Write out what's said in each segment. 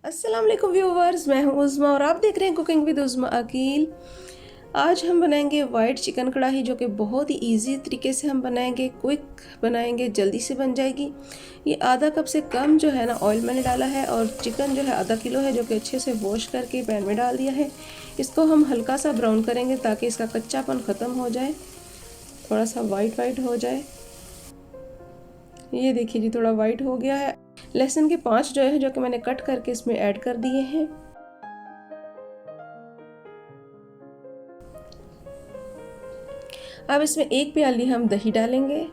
अस्सलाम वालेकुम व्यूवर्स, मैं हूं उज़्मा और आप देख रहे हैं कुकिंग विद उज़्मा अकील। आज हम बनाएंगे वाइट चिकन कढ़ाई, जो कि बहुत ही इजी तरीके से हम बनाएंगे, क्विक बनाएंगे, जल्दी से बन जाएगी। ये आधा कप से कम जो है ना ऑयल मैंने डाला है और चिकन जो है आधा किलो है, जो कि अच्छे से वॉश करके पैन में डाल दिया है। इसको हम हल्का सा ब्राउन करेंगे ताकि इसका कच्चापन ख़त्म हो जाए, थोड़ा सा वाइट वाइट हो जाए। ये देखिए जी, थोड़ा वाइट हो गया है। लहसुन के 5 जो है, जो कि मैंने कट करके इसमें ऐड कर दिए हैं। अब इसमें 1 प्याली हम दही डालेंगे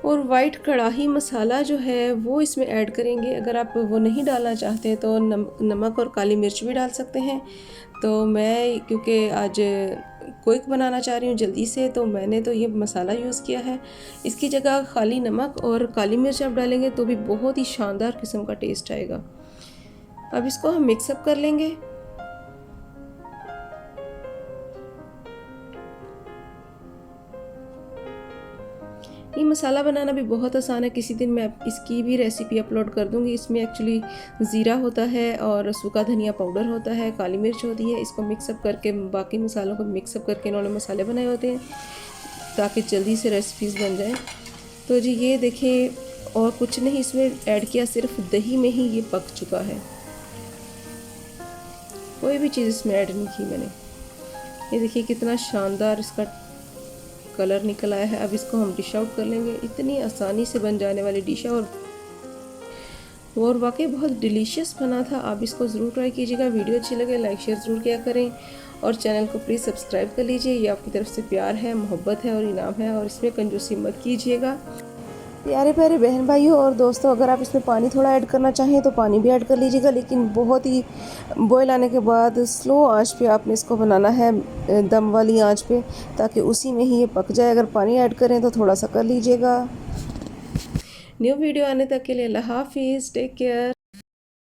और वाइट कढ़ाई मसाला जो है वो इसमें ऐड करेंगे। अगर आप वो नहीं डालना चाहते तो नमक और काली मिर्च भी डाल सकते हैं। तो मैं क्योंकि आज क्विक बनाना चाह रही हूँ जल्दी से, तो मैंने तो ये मसाला यूज़ किया है। इसकी जगह खाली नमक और काली मिर्च आप डालेंगे तो भी बहुत ही शानदार किस्म का टेस्ट आएगा। अब इसको हम मिक्सअप कर लेंगे। ये मसाला बनाना भी बहुत आसान है, किसी दिन मैं इसकी भी रेसिपी अपलोड कर दूंगी। इसमें एक्चुअली ज़ीरा होता है और सूखा धनिया पाउडर होता है, काली मिर्च होती है। इसको मिक्सअप करके, बाकी मसालों को मिक्सअप करके इन्होंने मसाले बनाए होते हैं ताकि जल्दी से रेसिपीज़ बन जाए। तो जी ये देखिए, और कुछ नहीं इसमें ऐड किया, सिर्फ दही में ही ये पक चुका है, कोई भी चीज़ इसमें ऐड नहीं की मैंने। ये देखिए कितना शानदार इसका कलर निकल आया है। अब इसको हम डिश आउट कर लेंगे। इतनी आसानी से बन जाने वाली डिश है और वाकई बहुत डिलीशियस बना था। आप इसको ज़रूर ट्राई कीजिएगा। वीडियो अच्छी लगे लाइक शेयर ज़रूर किया करें और चैनल को प्लीज़ सब्सक्राइब कर लीजिए। ये आपकी तरफ से प्यार है, मोहब्बत है और इनाम है, और इसमें कंजूसी मत कीजिएगा। प्यारे प्यारे बहन भाइयों और दोस्तों, अगर आप इसमें पानी थोड़ा ऐड करना चाहें तो पानी भी ऐड कर लीजिएगा, लेकिन बहुत ही बॉयल आने के बाद स्लो आंच पे आपने इसको बनाना है, दम वाली आंच पे, ताकि उसी में ही ये पक जाए। अगर पानी ऐड करें तो थोड़ा सा कर लीजिएगा। न्यू वीडियो आने तक के लिए अल्लाह हाफिज़, टेक केयर।